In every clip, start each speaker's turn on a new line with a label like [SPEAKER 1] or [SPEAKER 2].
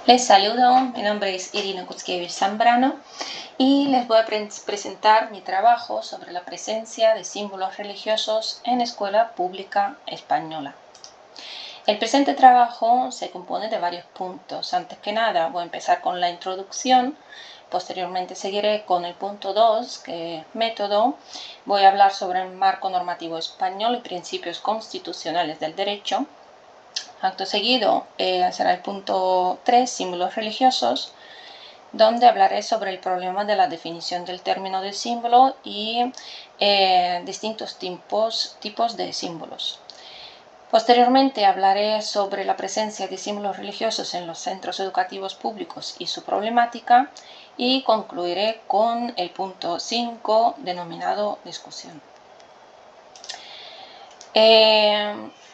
[SPEAKER 1] Les saludo, mi nombre es Irina Kutzkiewicz Zambrano y les voy a presentar mi trabajo sobre la presencia de símbolos religiosos en escuela pública española. El presente trabajo se compone de varios puntos. Antes que nada voy a empezar con la introducción, posteriormente seguiré con el punto 2, que es método. Voy a hablar sobre el marco normativo español y principios constitucionales del derecho. Acto seguido será el punto 3, símbolos religiosos, donde hablaré sobre el problema de la definición del término de símbolo y distintos tipos de símbolos. Posteriormente hablaré sobre la presencia de símbolos religiosos en los centros educativos públicos y su problemática, y concluiré con el punto 5, denominado discusión.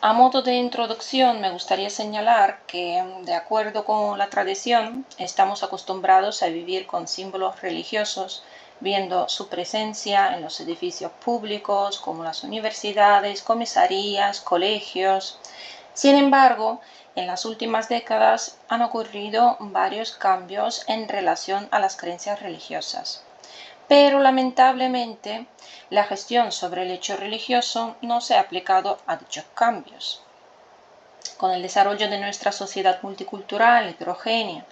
[SPEAKER 1] A modo de introducción me gustaría señalar que, de acuerdo con la tradición, estamos acostumbrados a vivir con símbolos religiosos, viendo su presencia en los edificios públicos como las universidades, comisarías, colegios. Sin embargo, en las últimas décadas han ocurrido varios cambios en relación a las creencias religiosas. Pero lamentablemente la gestión sobre el hecho religioso no se ha aplicado a dichos cambios. Con el desarrollo de nuestra sociedad multicultural, heterogénea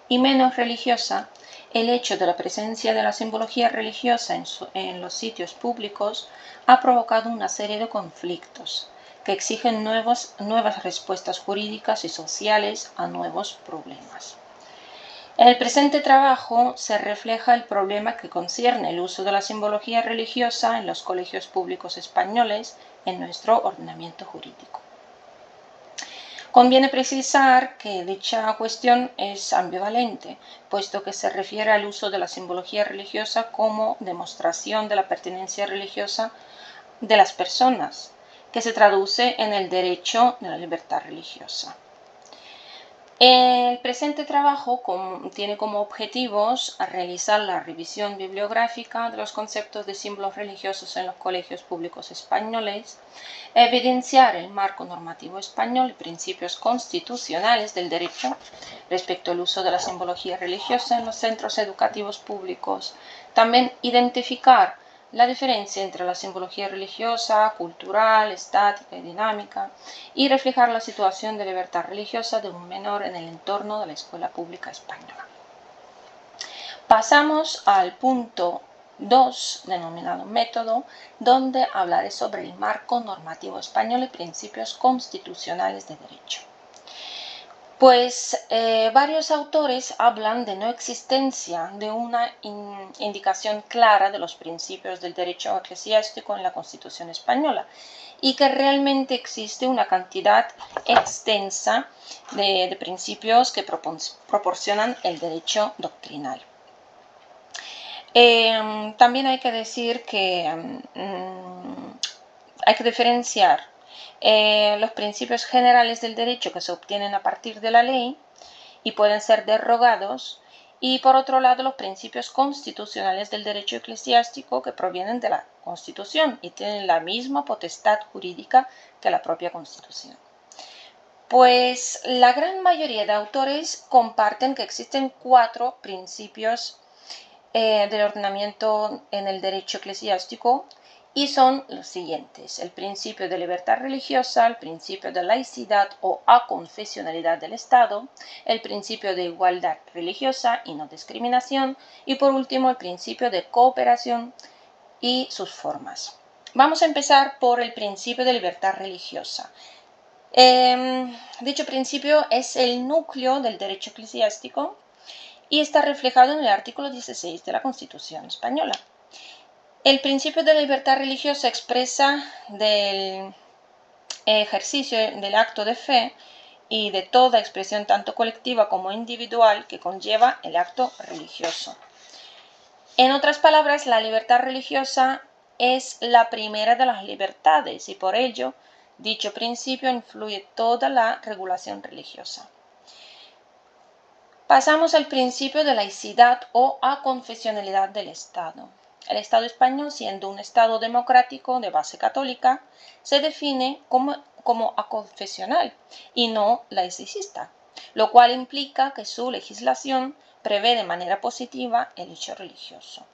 [SPEAKER 1] y menos religiosa, el hecho de la presencia de la simbología religiosa en los sitios públicos ha provocado una serie de conflictos que exigen nuevas respuestas jurídicas y sociales a nuevos problemas. En el presente trabajo se refleja el problema que concierne el uso de la simbología religiosa en los colegios públicos españoles en nuestro ordenamiento jurídico. Conviene precisar que dicha cuestión es ambivalente, puesto que se refiere al uso de la simbología religiosa como demostración de la pertenencia religiosa de las personas, que se traduce en el derecho de la libertad religiosa. El presente trabajo tiene como objetivos realizar la revisión bibliográfica de los conceptos de símbolos religiosos en los colegios públicos españoles, evidenciar el marco normativo español y principios constitucionales del derecho respecto al uso de la simbología religiosa en los centros educativos públicos, también identificar la diferencia entre la simbología religiosa, cultural, estática y dinámica, y reflejar la situación de libertad religiosa de un menor en el entorno de la escuela pública española. Pasamos al punto 2, denominado método, donde hablaré sobre el marco normativo español y principios constitucionales de derecho. Pues varios autores hablan de no existencia de una indicación clara de los principios del derecho eclesiástico en la Constitución española, y que realmente existe una cantidad extensa de principios que proporcionan el derecho doctrinal. También hay que decir que hay que diferenciar los principios generales del derecho que se obtienen a partir de la ley y pueden ser derogados, y por otro lado los principios constitucionales del derecho eclesiástico que provienen de la Constitución y tienen la misma potestad jurídica que la propia Constitución. Pues la gran mayoría de autores comparten que existen 4 principios del ordenamiento en el derecho eclesiástico, y son los siguientes: el principio de libertad religiosa, el principio de laicidad o aconfesionalidad del Estado, el principio de igualdad religiosa y no discriminación, y por último el principio de cooperación y sus formas. Vamos a empezar por el principio de libertad religiosa. Dicho principio es el núcleo del derecho eclesiástico y está reflejado en el artículo 16 de la Constitución española. El principio de la libertad religiosa expresa del ejercicio del acto de fe y de toda expresión tanto colectiva como individual que conlleva el acto religioso. En otras palabras, la libertad religiosa es la primera de las libertades y por ello dicho principio influye toda la regulación religiosa. Pasamos al principio de laicidad o aconfesionalidad del Estado. El Estado español, siendo un Estado democrático de base católica, se define como aconfesional y no laicista. lo cual implica que su legislación prevé de manera positiva el hecho religioso.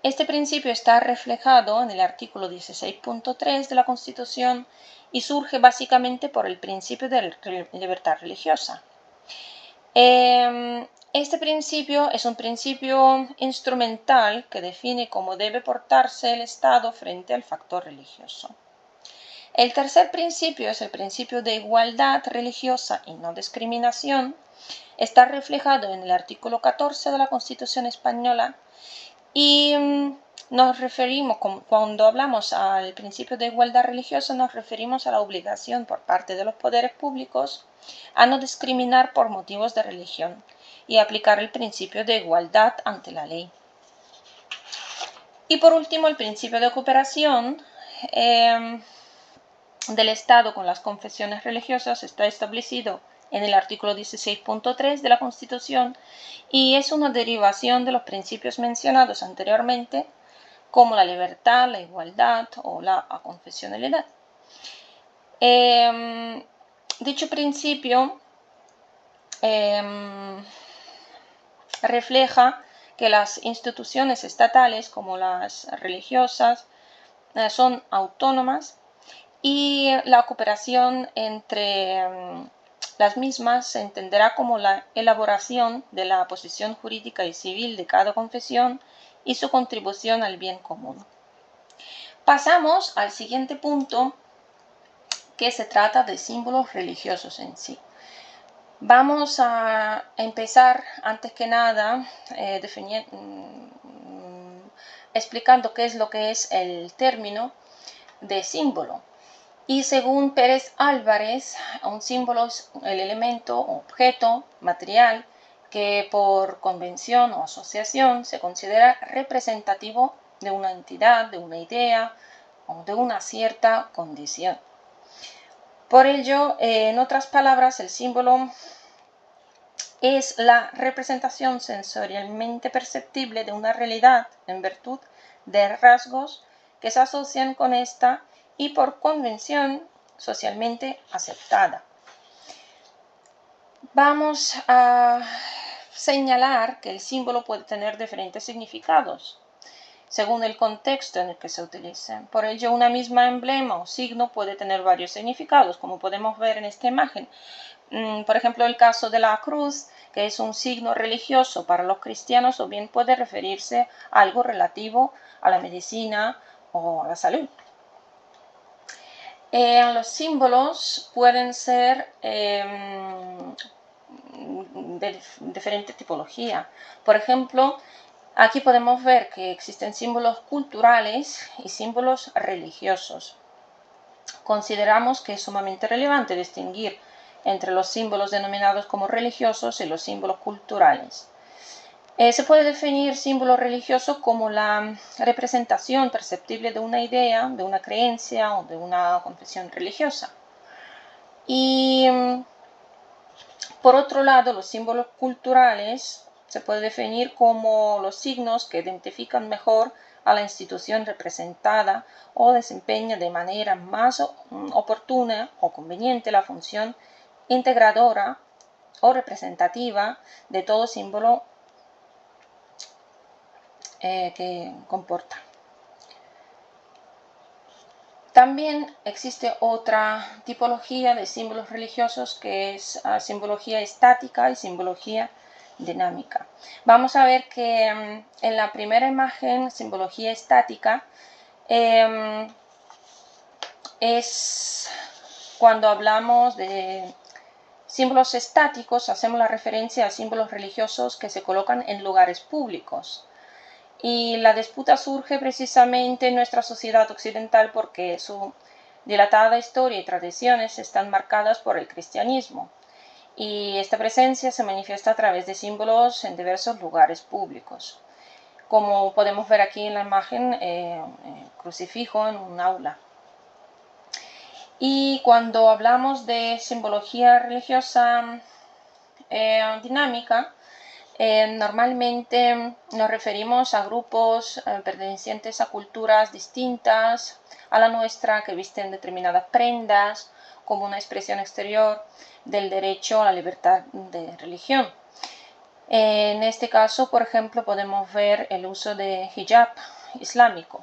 [SPEAKER 1] Este principio está reflejado en el artículo 16.3 de la Constitución y surge básicamente por el principio de libertad religiosa. Este principio es un principio instrumental que define cómo debe portarse el Estado frente al factor religioso. El tercer principio es el principio de igualdad religiosa y no discriminación. Está reflejado en el artículo 14 de la Constitución española y nos referimos, cuando hablamos al principio de igualdad religiosa, nos referimos a la obligación por parte de los poderes públicos a no discriminar por motivos de religión y aplicar el principio de igualdad ante la ley. Y por último, el principio de cooperación del Estado con las confesiones religiosas está establecido en el artículo 16.3 de la Constitución y es una derivación de los principios mencionados anteriormente, como la libertad, la igualdad o la aconfesionalidad. Dicho principio refleja que las instituciones estatales, como las religiosas, son autónomas y la cooperación entre las mismas se entenderá como la elaboración de la posición jurídica y civil de cada confesión y su contribución al bien común. Pasamos al siguiente punto, que se trata de símbolos religiosos en sí. Vamos a empezar, antes que nada, explicando qué es lo que es el término de símbolo. Y según Pérez Álvarez, un símbolo es el elemento o objeto material que por convención o asociación se considera representativo de una entidad, de una idea o de una cierta condición. Por ello, en otras palabras, el símbolo es la representación sensorialmente perceptible de una realidad en virtud de rasgos que se asocian con esta y por convención socialmente aceptada. Vamos a señalar que el símbolo puede tener diferentes significados según el contexto en el que se utilice. Por ello, una misma emblema o signo puede tener varios significados, como podemos ver en esta imagen. Por ejemplo, el caso de la cruz, que es un signo religioso para los cristianos, o bien puede referirse a algo relativo a la medicina o a la salud. Los símbolos pueden ser de diferente tipología. Por ejemplo, aquí podemos ver que existen símbolos culturales y símbolos religiosos. Consideramos que es sumamente relevante distinguir entre los símbolos denominados como religiosos y los símbolos culturales. Se puede definir símbolo religioso como la representación perceptible de una idea, de una creencia o de una confesión religiosa. Y por otro lado, los símbolos culturales se puede definir como los signos que identifican mejor a la institución representada o desempeña de manera más oportuna o conveniente la función integradora o representativa de todo símbolo que comporta. También existe otra tipología de símbolos religiosos que es simbología estática y simbología dinámica. Vamos a ver que en la primera imagen, simbología estática, es cuando hablamos de símbolos estáticos, hacemos la referencia a símbolos religiosos que se colocan en lugares públicos. Y la disputa surge precisamente en nuestra sociedad occidental porque su dilatada historia y tradiciones están marcadas por el cristianismo. Y esta presencia se manifiesta a través de símbolos en diversos lugares públicos. Como podemos ver aquí en la imagen, crucifijo en un aula. Y cuando hablamos de simbología religiosa dinámica, normalmente nos referimos a grupos pertenecientes a culturas distintas a la nuestra que visten determinadas prendas como una expresión exterior del derecho a la libertad de religión. En este caso, por ejemplo, podemos ver el uso de hijab islámico.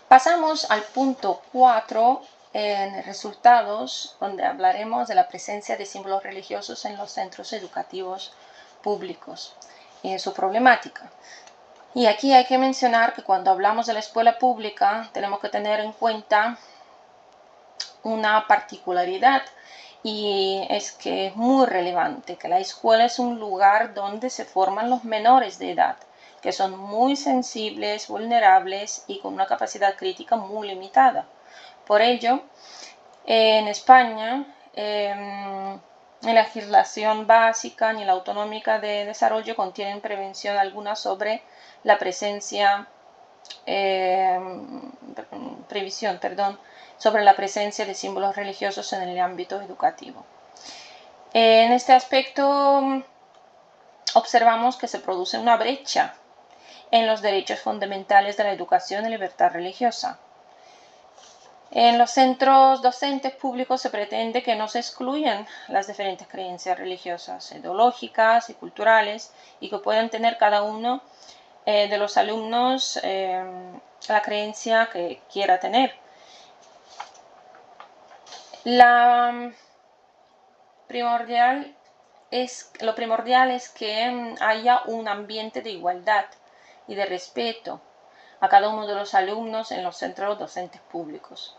[SPEAKER 1] Pasamos al punto 4 en resultados, donde hablaremos de la presencia de símbolos religiosos en los centros educativos públicos y su problemática. Y aquí hay que mencionar que cuando hablamos de la escuela pública tenemos que tener en cuenta una particularidad, y es que es muy relevante que la escuela es un lugar donde se forman los menores de edad, que son muy sensibles, vulnerables y con una capacidad crítica muy limitada. Por ello, en España, en la legislación básica ni la autonómica de desarrollo contienen prevención alguna sobre la sobre la presencia de símbolos religiosos en el ámbito educativo. En este aspecto observamos que se produce una brecha en los derechos fundamentales de la educación y libertad religiosa. En los centros docentes públicos se pretende que no se excluyan las diferentes creencias religiosas, ideológicas y culturales, y que puedan tener cada uno de los alumnos la creencia que quiera tener. Lo primordial es que haya un ambiente de igualdad y de respeto a cada uno de los alumnos en los centros docentes públicos.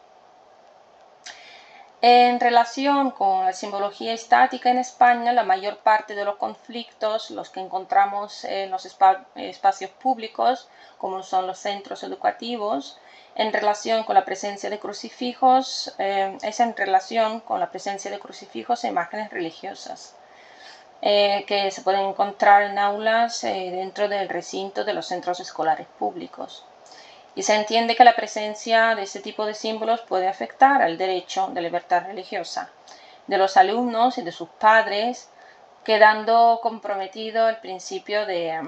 [SPEAKER 1] En relación con la simbología estática en España, la mayor parte de los conflictos, los que encontramos en los espacios públicos, como son los centros educativos, en relación con la presencia de crucifijos, es en relación con la presencia de crucifijos e imágenes religiosas, que se pueden encontrar en aulas dentro del recinto de los centros escolares públicos. Y se entiende que la presencia de este tipo de símbolos puede afectar al derecho de libertad religiosa de los alumnos y de sus padres, quedando comprometido el principio de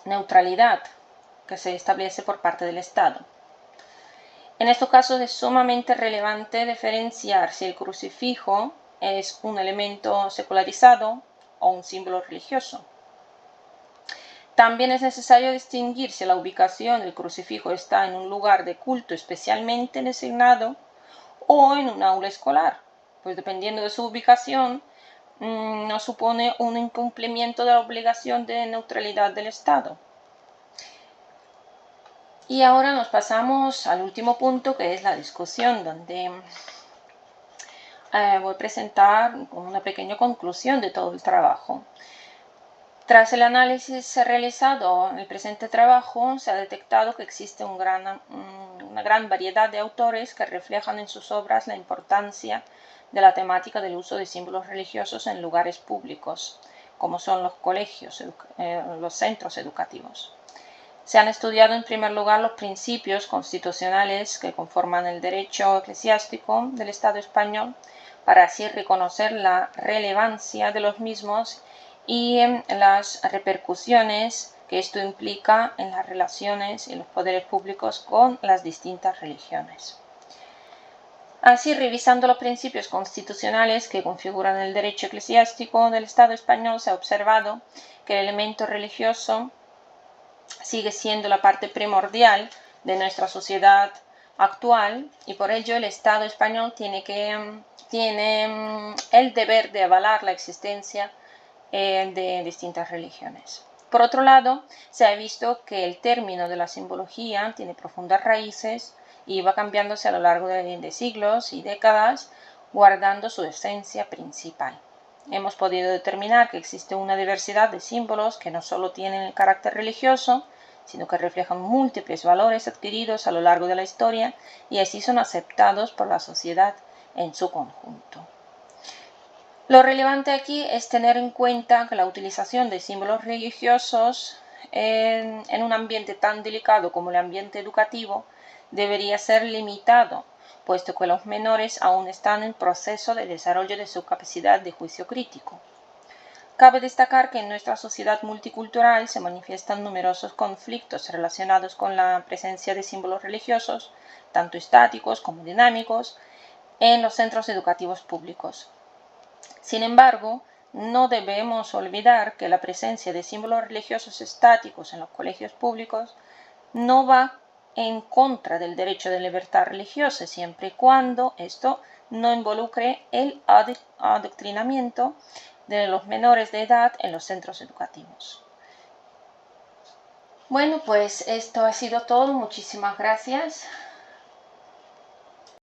[SPEAKER 1] neutralidad que se establece por parte del Estado. En estos casos es sumamente relevante diferenciar si el crucifijo es un elemento secularizado o un símbolo religioso. También es necesario distinguir si la ubicación del crucifijo está en un lugar de culto especialmente designado o en un aula escolar, pues dependiendo de su ubicación no supone un incumplimiento de la obligación de neutralidad del Estado. Y ahora nos pasamos al último punto, que es la discusión, donde voy a presentar una pequeña conclusión de todo el trabajo. Tras el análisis realizado en el presente trabajo, se ha detectado que existe una gran variedad de autores que reflejan en sus obras la importancia de la temática del uso de símbolos religiosos en lugares públicos, como son los colegios, los centros educativos. Se han estudiado en primer lugar los principios constitucionales que conforman el derecho eclesiástico del Estado español, para así reconocer la relevancia de los mismos y las repercusiones que esto implica en las relaciones y los poderes públicos con las distintas religiones. Así, revisando los principios constitucionales que configuran el derecho eclesiástico del Estado español, se ha observado que el elemento religioso sigue siendo la parte primordial de nuestra sociedad actual, y por ello el Estado español tiene el deber de avalar la existencia de distintas religiones. Por otro lado, se ha visto que el término de la simbología tiene profundas raíces y va cambiándose a lo largo de siglos y décadas, guardando su esencia principal. Hemos podido determinar que existe una diversidad de símbolos que no solo tienen el carácter religioso, sino que reflejan múltiples valores adquiridos a lo largo de la historia y así son aceptados por la sociedad en su conjunto. Lo relevante aquí es tener en cuenta que la utilización de símbolos religiosos en un ambiente tan delicado como el ambiente educativo debería ser limitado, puesto que los menores aún están en proceso de desarrollo de su capacidad de juicio crítico. Cabe destacar que en nuestra sociedad multicultural se manifiestan numerosos conflictos relacionados con la presencia de símbolos religiosos, tanto estáticos como dinámicos, en los centros educativos públicos. Sin embargo, no debemos olvidar que la presencia de símbolos religiosos estáticos en los colegios públicos no va en contra del derecho de libertad religiosa, siempre y cuando esto no involucre el adoctrinamiento de los menores de edad en los centros educativos. Bueno, pues esto ha sido todo. Muchísimas gracias.